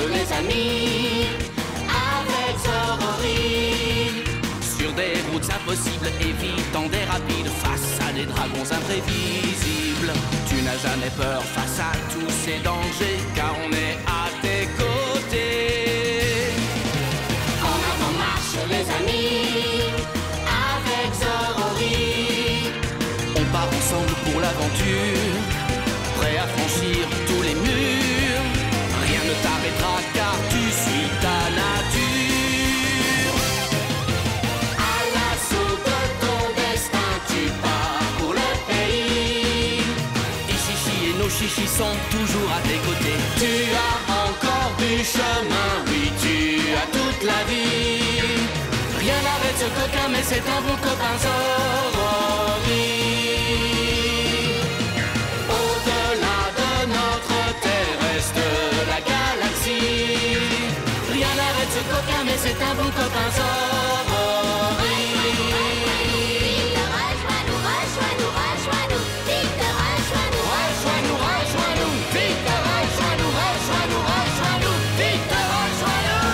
les amis, avec Zorori. Sur des routes impossibles, évitant des rapides, face à des dragons imprévisibles. Tu n'as jamais peur face à tous ces dangers, car on est à tes côtés. En avant marche les amis, avec Zorori. On part ensemble pour l'aventure, prêt à franchir tous les murs. Rien ne t'arrêtera car tu suis ta nature. À l'assaut de ton destin, tu pars pour le pays. Et Chichi et nos chichis sont toujours à tes côtés. Tu as encore du chemin, oui, tu as toute la vie. Rien n'arrête ce coquin, mais c'est un bon copain Zorori. Au-delà de notre terre reste la galaxie. Rien n'arrête ce coquin, mais c'est un bon copain Zorori. Vite, rejoins-nous, rejoins-nous, rejoins-nous. Vite, rejoins-nous, Rejoins-nous, rejoins-nous, vite, rejoins-nous, rejoins-nous, rejoins-nous, vite, rejoins-nous.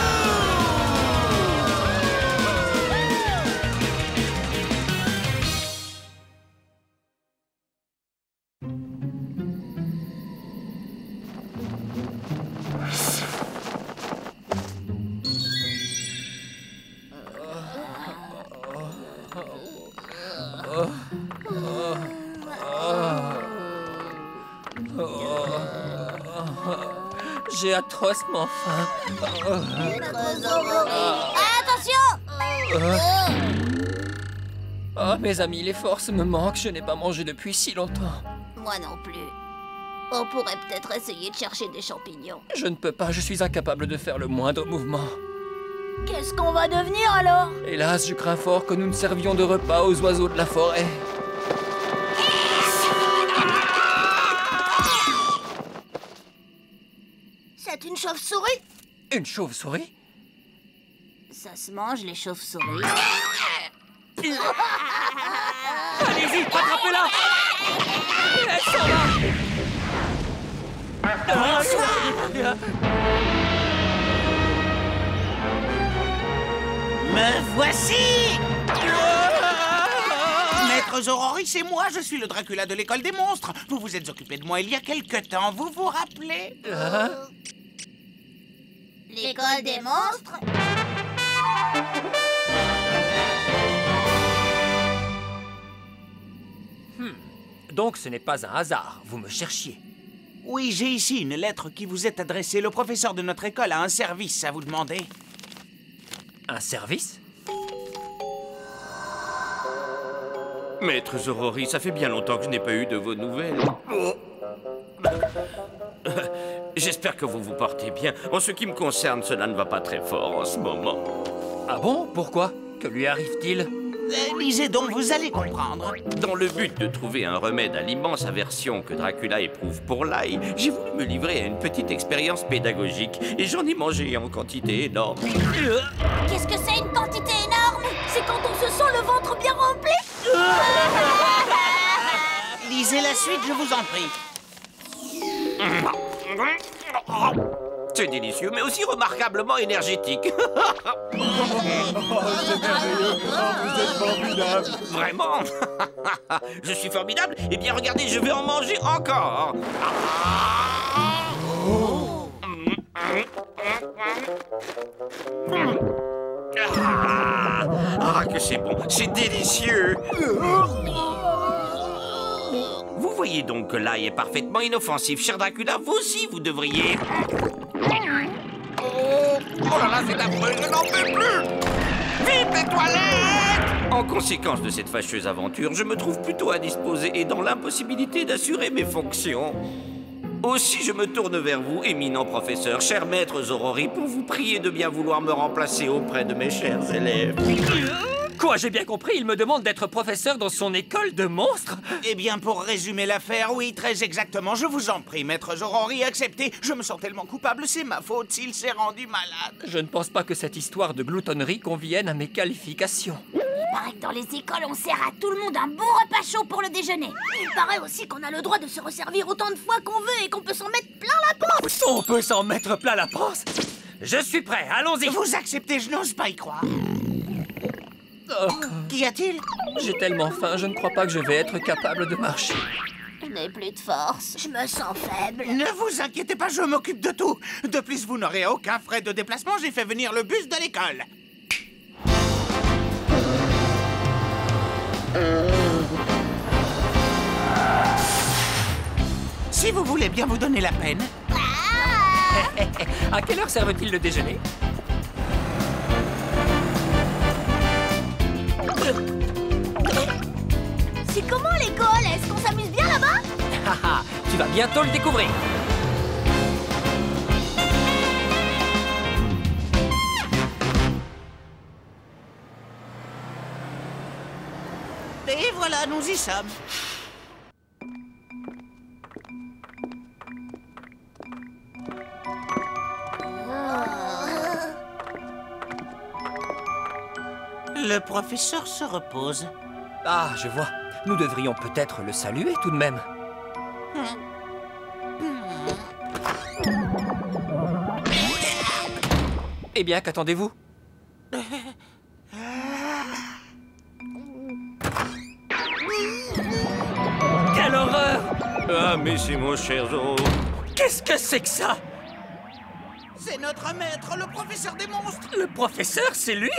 J'ai atrocement faim. Maître Zorori. Attention! Oh, mes amis, les forces me manquent. Je n'ai pas mangé depuis si longtemps. Moi non plus. On pourrait peut-être essayer de chercher des champignons. Je ne peux pas, je suis incapable de faire le moindre mouvement. Qu'est-ce qu'on va devenir alors? Hélas, je crains fort que nous ne servions de repas aux oiseaux de la forêt. C'est une chauve-souris? Une chauve-souris? Ça se mange, les chauves-souris. Allez-y, attrapez-la! Elle s'en va! Me voici! Maître Zorori, c'est moi, je suis le Dracula de l'école des monstres. Vous vous êtes occupé de moi il y a quelque temps, vous vous rappelez? L'école des monstres? Donc ce n'est pas un hasard, vous me cherchiez. Oui, j'ai ici une lettre qui vous est adressée. Le professeur de notre école a un service à vous demander. Un service? Maître Zorori, ça fait bien longtemps que je n'ai pas eu de vos nouvelles. J'espère que vous vous portez bien. En ce qui me concerne, cela ne va pas très fort en ce moment. Ah bon? Pourquoi? Que lui arrive-t-il? Lisez donc, vous allez comprendre. Dans le but de trouver un remède à l'immense aversion que Dracula éprouve pour l'ail, j'ai voulu me livrer à une petite expérience pédagogique et j'en ai mangé en quantité énorme. Qu'est-ce que c'est une quantité énorme? C'est quand on se sent le ventre bien rempli? Lisez la suite, je vous en prie. C'est délicieux, mais aussi remarquablement énergétique. C'est merveilleux. Vous êtes formidable. Vraiment? Je suis formidable? Eh bien, regardez, je vais en manger encore. Ah, que c'est bon, c'est délicieux. Vous voyez donc que l'ail est parfaitement inoffensif. Cher Dracula, vous aussi, vous devriez... Oh là là, c'est affreux, je n'en peux plus! Vite, les toilettes! En conséquence de cette fâcheuse aventure, je me trouve plutôt indisposé et dans l'impossibilité d'assurer mes fonctions. Aussi, je me tourne vers vous, éminent professeur, cher maître Zorori, pour vous prier de bien vouloir me remplacer auprès de mes chers élèves. Quoi, j'ai bien compris, il me demande d'être professeur dans son école de monstres? Eh bien, pour résumer l'affaire, oui, très exactement. Je vous en prie, maître Zorori, acceptez. Je me sens tellement coupable, c'est ma faute s'il s'est rendu malade. Je ne pense pas que cette histoire de gloutonnerie convienne à mes qualifications. Il paraît que dans les écoles, on sert à tout le monde un bon repas chaud pour le déjeuner. Il paraît aussi qu'on a le droit de se resservir autant de fois qu'on veut et qu'on peut s'en mettre plein la panse. On peut s'en mettre plein la panse? Je suis prêt, allons-y. Vous acceptez, je n'ose pas y croire. Qu'y a-t-il? J'ai tellement faim, je ne crois pas que je vais être capable de marcher. Je n'ai plus de force, je me sens faible. Ne vous inquiétez pas, je m'occupe de tout. De plus, vous n'aurez aucun frais de déplacement, j'ai fait venir le bus de l'école. Si vous voulez bien vous donner la peine. À quelle heure servent-ils le déjeuner? C'est comment l'école? Est-ce qu'on s'amuse bien là-bas? Haha, tu vas bientôt le découvrir. Et voilà, nous y sommes. Le professeur se repose. Ah, je vois. Nous devrions peut-être le saluer tout de même. Eh bien, qu'attendez-vous? Quelle horreur! Ah, mais c'est mon cher Zoro. Qu'est-ce que c'est que ça? C'est notre maître, le professeur des monstres. Le professeur, c'est lui?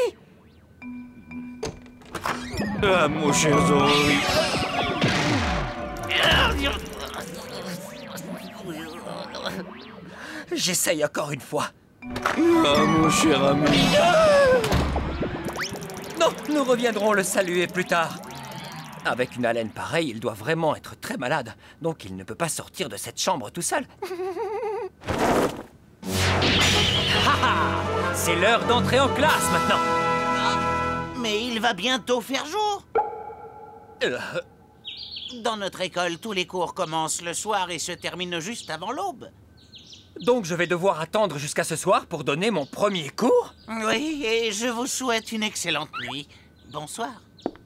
Ah, mon cher Zoro. J'essaye encore une fois. Ah, mon cher ami. Non, nous reviendrons le saluer plus tard. Avec une haleine pareille, il doit vraiment être très malade. Donc il ne peut pas sortir de cette chambre tout seul. C'est l'heure d'entrer en classe maintenant. Mais il va bientôt faire jour. Dans notre école, tous les cours commencent le soir et se terminent juste avant l'aube. Donc je vais devoir attendre jusqu'à ce soir pour donner mon premier cours? Oui, et je vous souhaite une excellente nuit. Bonsoir.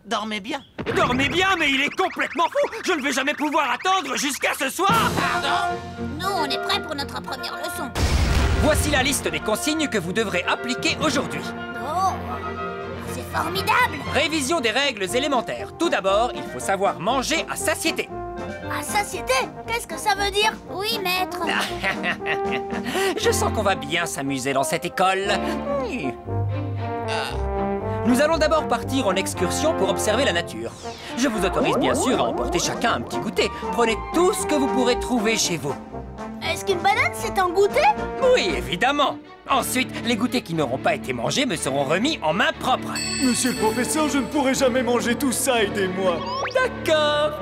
Dormez bien. Dormez bien, mais il est complètement fou! Je ne vais jamais pouvoir attendre jusqu'à ce soir! Pardon? Nous, on est prêts pour notre première leçon. Voici la liste des consignes que vous devrez appliquer aujourd'hui. Oh, c'est formidable! Révision des règles élémentaires. Tout d'abord, il faut savoir manger à satiété. À satiété? Qu'est-ce que ça veut dire? Oui, maître. Je sens qu'on va bien s'amuser dans cette école. Nous allons d'abord partir en excursion pour observer la nature. Je vous autorise bien sûr à emporter chacun un petit goûter. Prenez tout ce que vous pourrez trouver chez vous. Est-ce qu'une banane, c'est un goûter? Oui, évidemment. Ensuite, les goûters qui n'auront pas été mangés me seront remis en main propre. Monsieur le professeur, je ne pourrai jamais manger tout ça, aidez-moi. D'accord.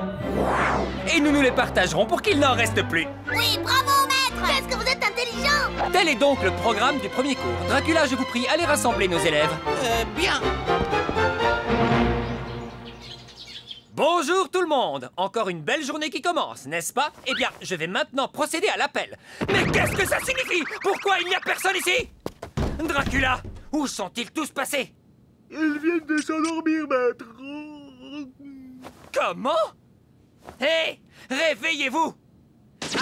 Et nous nous les partagerons pour qu'il n'en reste plus. Oui, bravo, maître! Qu'est-ce que vous êtes intelligent! Tel est donc le programme du premier cours. Dracula, je vous prie, allez rassembler nos élèves. Bien. Bonjour tout le monde. Encore une belle journée qui commence, n'est-ce pas? Eh bien, je vais maintenant procéder à l'appel. Mais qu'est-ce que ça signifie? Pourquoi il n'y a personne ici? Dracula, où sont-ils tous passés? Ils viennent de s'endormir, maître. Comment? Hé, réveillez-vous!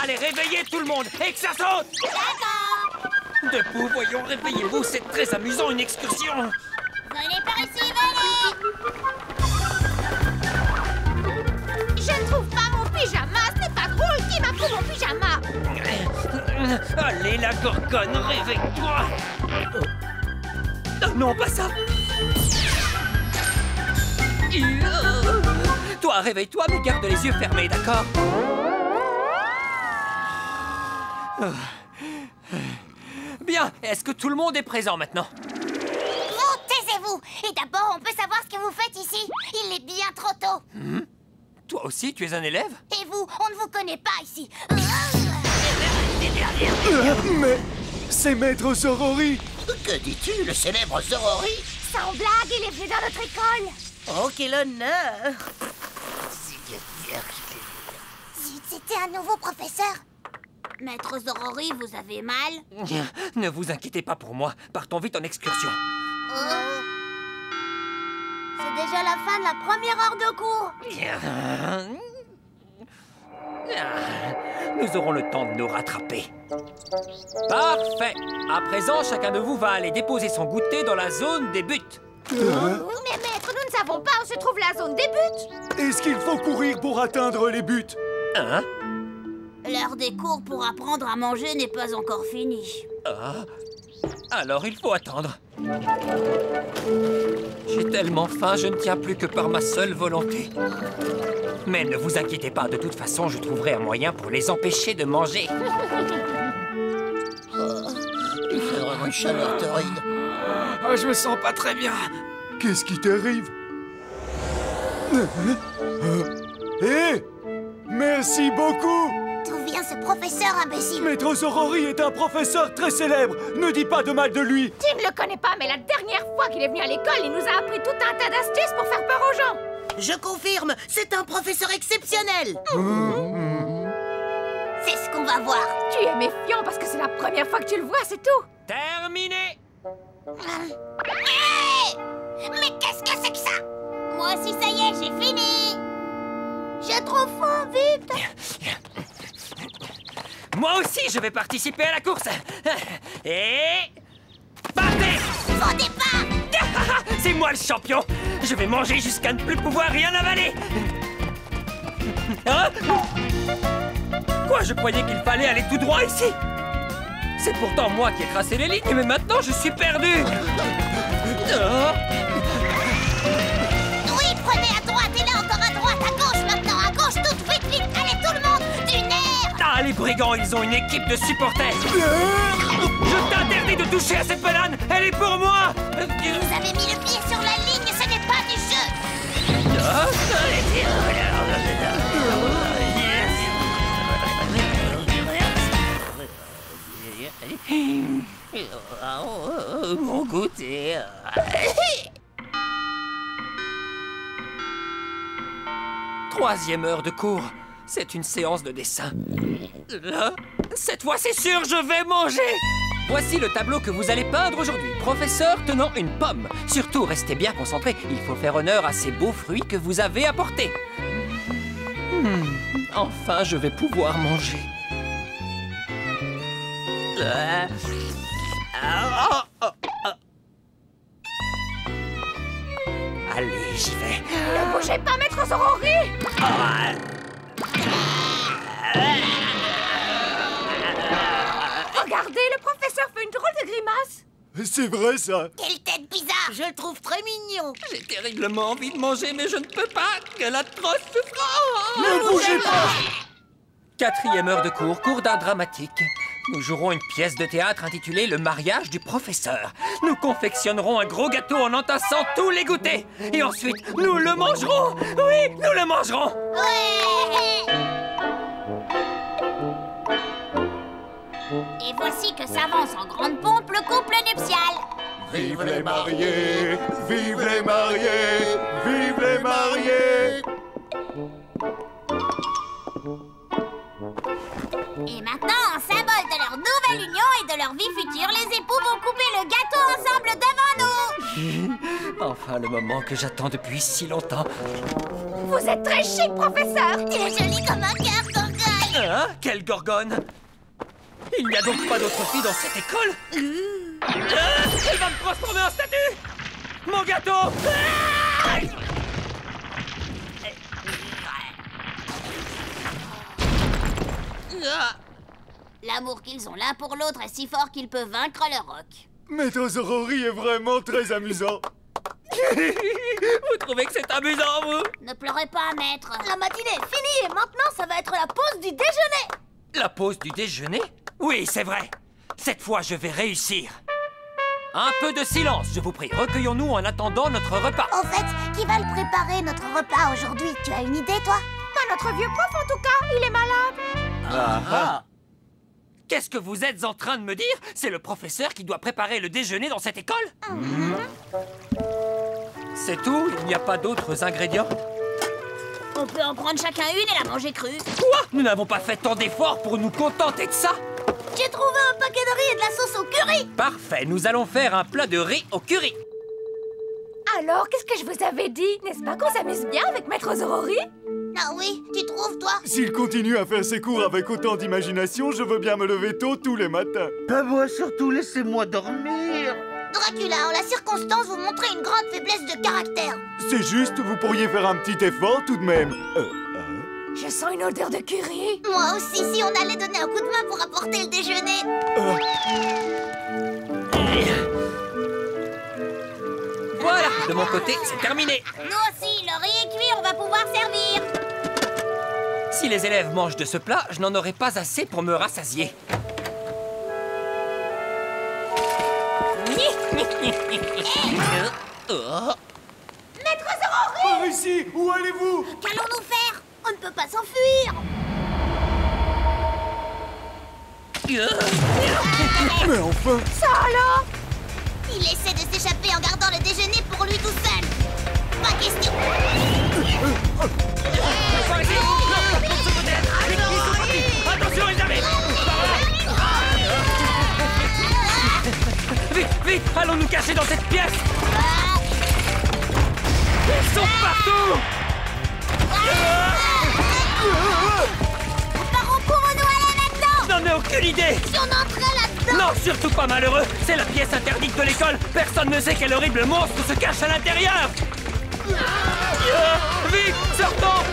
Allez, réveillez tout le monde et que ça saute! D'accord! Debout, voyons, réveillez-vous, c'est très amusant, une excursion! Venez par ici, venez! Je ne trouve pas mon pyjama, ce n'est pas drôle! Qui m'a pris mon pyjama? Allez, la gorgone, réveille-toi! Oh, non, pas ça! Toi, réveille-toi, mais garde les yeux fermés, d'accord? Bien, est-ce que tout le monde est présent maintenant? Oh, taisez-vous! Et d'abord, on peut savoir ce que vous faites ici. Il est bien trop tôt. Toi aussi, tu es un élève? Et vous, on ne vous connaît pas ici. Mais c'est maître Zorori. Que dis-tu, le célèbre Zorori? Sans blague, il est venu dans notre école. Oh, quel honneur! Zut, c'était un nouveau professeur. Maître Zorori, vous avez mal? Ne vous inquiétez pas pour moi. Partons vite en excursion. C'est déjà la fin de la première heure de cours. Nous aurons le temps de nous rattraper. Parfait. À présent, chacun de vous va aller déposer son goûter dans la zone des buts. Mais maître, nous ne savons pas où se trouve la zone des buts. Est-ce qu'il faut courir pour atteindre les buts? Hein? L'heure des cours pour apprendre à manger n'est pas encore finie. Alors il faut attendre. J'ai tellement faim, je ne tiens plus que par ma seule volonté. Mais ne vous inquiétez pas, de toute façon, je trouverai un moyen pour les empêcher de manger. Il fait vraiment une chaleur torride. Je me sens pas très bien. Qu'est-ce qui t'arrive? Hé! Merci beaucoup! D'où vient ce professeur imbécile? Maître Zorori est un professeur très célèbre. Ne dis pas de mal de lui. Tu ne le connais pas, mais la dernière fois qu'il est venu à l'école, il nous a appris tout un tas d'astuces pour faire peur aux gens. Je confirme, c'est un professeur exceptionnel! C'est ce qu'on va voir. Tu es méfiant parce que c'est la première fois que tu le vois, c'est tout. Terminé! Hey! Mais qu'est-ce que c'est que ça? Moi aussi, ça y est, j'ai fini. J'ai trop faim, vite. Moi aussi, je vais participer à la course. Et... partez! Au départ. C'est moi le champion. Je vais manger jusqu'à ne plus pouvoir rien avaler. Hein? Quoi, je croyais qu'il fallait aller tout droit ici. C'est pourtant moi qui ai tracé les lignes, mais maintenant je suis perdu. Oui, prenez à droite et là encore à droite, à gauche maintenant, à gauche, toute vite, vite. Allez, tout le monde, du nerf. Ah, les brigands, ils ont une équipe de supporters. Je t'interdis de toucher à cette banane. Elle est pour moi. Vous avez mis le pied sur la ligne, ce n'est pas du jeu. Mon goûter. Troisième heure de cours. C'est une séance de dessin. Là, cette fois, c'est sûr, je vais manger. Voici le tableau que vous allez peindre aujourd'hui. Professeur tenant une pomme. Surtout, restez bien concentrés. Il faut faire honneur à ces beaux fruits que vous avez apportés. Enfin, je vais pouvoir manger. Allez, j'y vais. Ne bougez pas, maître Zorori. Regardez, le professeur fait une drôle de grimace. C'est vrai, ça. Quelle tête bizarre. Je le trouve très mignon. J'ai terriblement envie de manger, mais je ne peux pas. Quelle atroce souffrance! Ne bougez pas. Quatrième heure de cours, cours d'art dramatique. Nous jouerons une pièce de théâtre intitulée « Le mariage du professeur ». Nous confectionnerons un gros gâteau en entassant tous les goûters. Et ensuite, nous le mangerons. Oui, nous le mangerons. Ouais. Et voici que s'avance en grande pompe le couple nuptial. Vive les mariés, vive les mariés, vive les mariés. Et maintenant, en symbole de leur nouvelle union et de leur vie future, les époux vont couper le gâteau ensemble devant nous. Enfin, le moment que j'attends depuis si longtemps. Vous êtes très chic, professeur. Tu es jolie comme un cœur, Gorgone. Hein? Quelle gorgone! Il n'y a donc pas d'autre fille dans cette école? Elle va me transformer en statue! Mon gâteau! L'amour qu'ils ont l'un pour l'autre est si fort qu'ils peuvent vaincre le roc. Maître Zorori est vraiment très amusant. Vous trouvez que c'est amusant, vous? Ne pleurez pas, maître. La matinée est finie et maintenant, ça va être la pause du déjeuner. La pause du déjeuner? Oui, c'est vrai. Cette fois, je vais réussir. Un peu de silence, je vous prie. Recueillons-nous en attendant notre repas. Au fait, qui va le préparer, notre repas, aujourd'hui? Tu as une idée, toi? Pas notre vieux prof, en tout cas. Il est malade. Qu'est-ce que vous êtes en train de me dire? C'est le professeur qui doit préparer le déjeuner dans cette école? C'est tout? Il n'y a pas d'autres ingrédients? On peut en prendre chacun une et la manger crue. Quoi? Nous n'avons pas fait tant d'efforts pour nous contenter de ça? J'ai trouvé un paquet de riz et de la sauce au curry. Parfait, nous allons faire un plat de riz au curry. Alors, qu'est-ce que je vous avais dit? N'est-ce pas qu'on s'amuse bien avec Maître Zorori? Ah oui, tu trouves, toi? S'il continue à faire ses cours avec autant d'imagination, je veux bien me lever tôt tous les matins. Pas moi surtout, laissez-moi dormir. Dracula, en la circonstance, vous montrez une grande faiblesse de caractère. C'est juste, vous pourriez faire un petit effort tout de même. Je sens une odeur de curry. Moi aussi, si on allait donner un coup de main pour apporter le déjeuner. Voilà, de mon côté, c'est terminé. Nous aussi, le riz est cuit, on va pouvoir servir. Si les élèves mangent de ce plat, je n'en aurai pas assez pour me rassasier. Maître Zorori! Par ici, où allez-vous? Qu'allons-nous faire? On ne peut pas s'enfuir. Mais enfin! Ça alors? Il essaie de s'échapper en gardant le déjeuner pour lui tout seul. Pas question. Attention, les amis! Vite, vite, allons nous cacher dans cette pièce! Ils sont partout! Par où pourrons-nous aller maintenant? Je n'en ai aucune idée! Si on entrait là-dedans! Non, surtout pas malheureux! C'est la pièce interdite de l'école! Personne ne sait quel horrible monstre se cache à l'intérieur! Vite, sortons!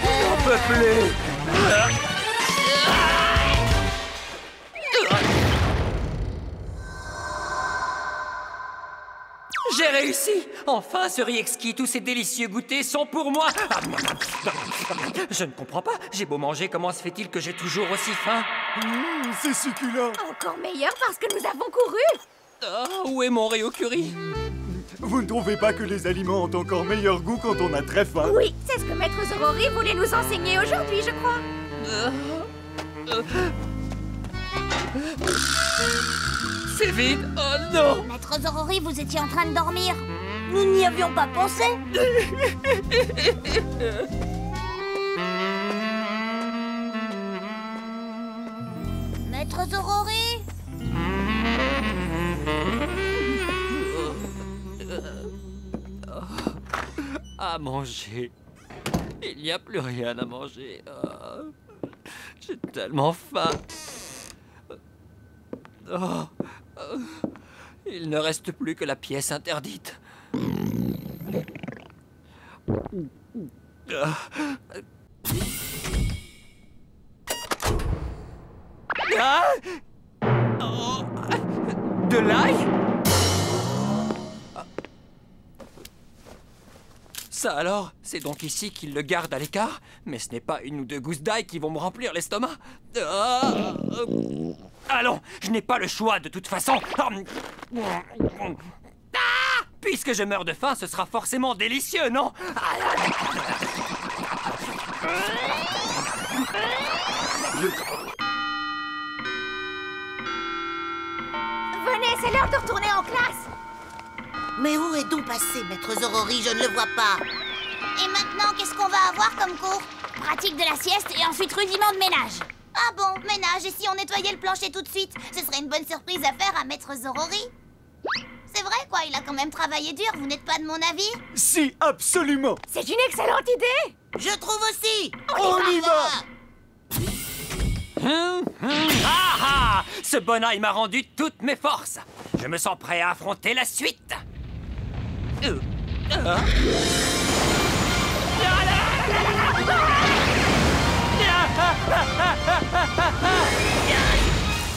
J'en peux plus! J'ai réussi! Enfin, ce riz exquis, tous ces délicieux goûters sont pour moi! Je ne comprends pas, j'ai beau manger, comment se fait-il que j'ai toujours aussi faim? C'est succulent! Encore meilleur parce que nous avons couru. Où est mon riz au curry? Vous ne trouvez pas que les aliments ont encore meilleur goût quand on a très faim? Oui, c'est ce que Maître Zorori voulait nous enseigner aujourd'hui, je crois. C'est vide? Oh non! Maître Zorori, vous étiez en train de dormir. Nous n'y avions pas pensé. Maître Zorori? À manger. Il n'y a plus rien à manger. J'ai tellement faim. Il ne reste plus que la pièce interdite. De l'ail? Ça alors, c'est donc ici qu'il le garde à l'écart? Mais ce n'est pas une ou deux gousses d'ail qui vont me remplir l'estomac. Allons, je n'ai pas le choix de toute façon. Puisque je meurs de faim, ce sera forcément délicieux, non? Venez, c'est l'heure de retourner en classe. Mais où est donc passé, Maître Zorori? Je ne le vois pas. Et maintenant, qu'est-ce qu'on va avoir comme cours? Pratique de la sieste et ensuite rudiment de ménage. Ah bon, ménage, et si on nettoyait le plancher tout de suite? Ce serait une bonne surprise à faire à Maître Zorori. C'est vrai, quoi, il a quand même travaillé dur, vous n'êtes pas de mon avis? Si, absolument! C'est une excellente idée. Je trouve aussi. On y va! Ce bon ail m'a rendu toutes mes forces. Je me sens prêt à affronter la suite.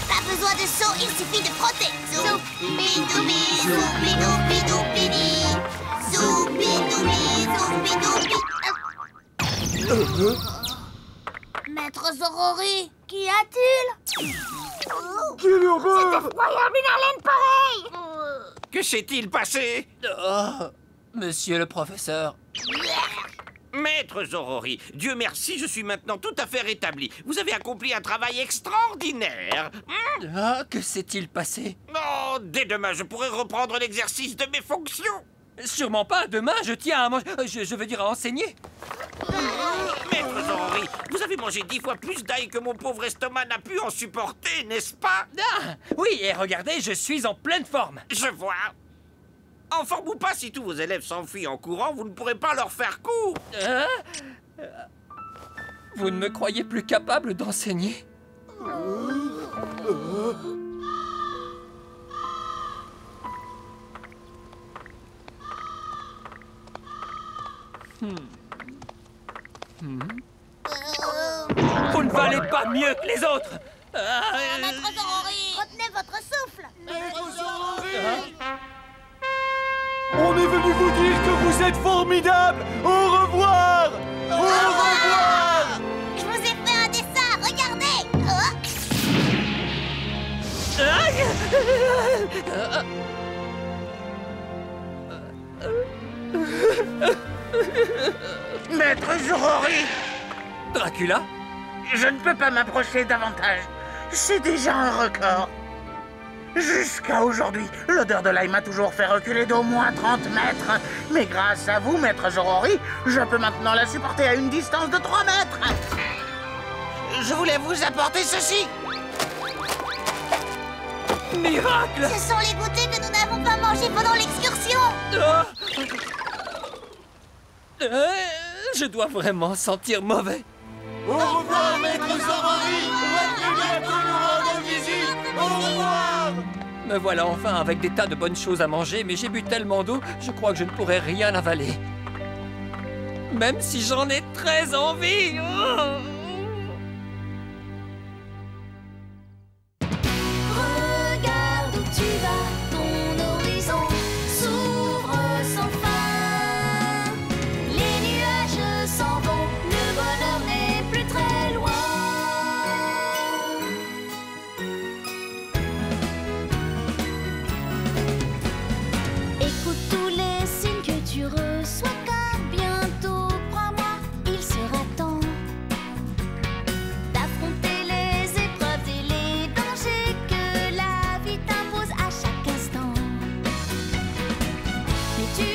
Pas besoin de saut, il suffit de frotter. Zoubidoubi, zoubidoubidoubidi. Zoubidoubi, zoubidoubi. Maître Zorori, qu'y a-t-il? Quelle horreur! Incroyable, une haleine pareille. Que s'est-il passé? Monsieur le professeur, Maître Zorori, Dieu merci, je suis maintenant tout à fait rétabli. Vous avez accompli un travail extraordinaire. Ah, que s'est-il passé? Oh, dès demain, je pourrai reprendre l'exercice de mes fonctions. Sûrement pas, demain je tiens à manger... je veux dire à enseigner. Maître Zorori, vous avez mangé 10 fois plus d'ail que mon pauvre estomac n'a pu en supporter, n'est-ce pas? Ah, oui, et regardez, je suis en pleine forme. Je vois. En forme ou pas, si tous vos élèves s'enfuient en courant, vous ne pourrez pas leur faire cours. Vous ne me croyez plus capable d'enseigner? Vous ne valez pas mieux que les autres. Maître Zorori, retenez votre souffle. On est venu vous dire que vous êtes formidable. Au revoir. Au revoir. Je vous ai fait un dessin, regardez. Maître Zorori, Dracula? je ne peux pas m'approcher davantage. C'est déjà un record. Jusqu'à aujourd'hui, l'odeur de l'ail m'a toujours fait reculer d'au moins 30 mètres. Mais grâce à vous, Maître Zorori, je peux maintenant la supporter à une distance de 3 mètres. Je voulais vous apporter ceci. Miracle! Ce sont les goûters que nous n'avons pas mangés pendant l'excursion. Je dois vraiment sentir mauvais. Au revoir, Maître Zorori. Revenez bientôt nous rendre visite. Au revoir. Me voilà enfin avec des tas de bonnes choses à manger, mais j'ai bu tellement d'eau, je crois que je ne pourrai rien avaler. Même si j'en ai très envie. Regarde où tu vas, ton horizon s'ouvre sans fin. Les nuages s'en vont, le bonheur n'est plus très loin. Écoute tous les signes que tu reçois, car bientôt, crois-moi, il sera temps d'affronter les épreuves et les dangers que la vie t'impose à chaque instant. Mais tu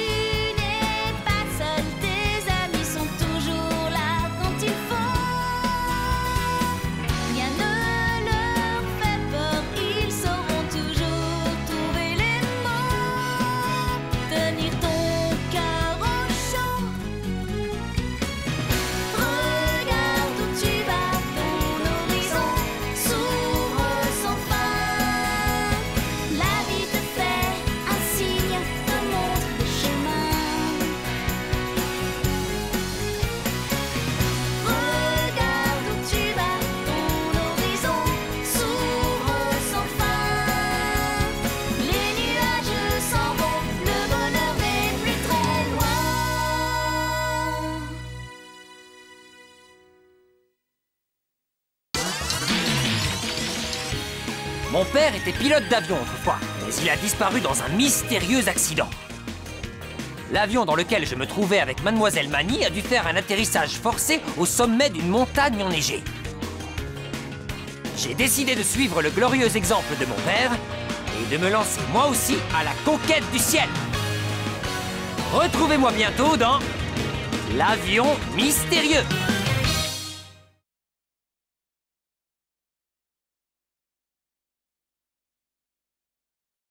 n'es pas seul, tes amis sont toujours là quand il faut. Rien ne leur fait peur, ils sauront toujours trouver les mots, tenir ton cœur au chaud. Regarde où tu vas, ton horizon s'ouvre sans fin. La vie te fait un signe, te montre le chemin. Regarde où tu vas, ton horizon s'ouvre sans fin. Les nuages s'en vont, le bonheur n'est plus très loin. Mon père était pilote d'avion autrefois, mais il a disparu dans un mystérieux accident. L'avion dans lequel je me trouvais avec Mademoiselle Mani a dû faire un atterrissage forcé au sommet d'une montagne enneigée. J'ai décidé de suivre le glorieux exemple de mon père et de me lancer moi aussi à la conquête du ciel. Retrouvez-moi bientôt dans l'Avion Mystérieux.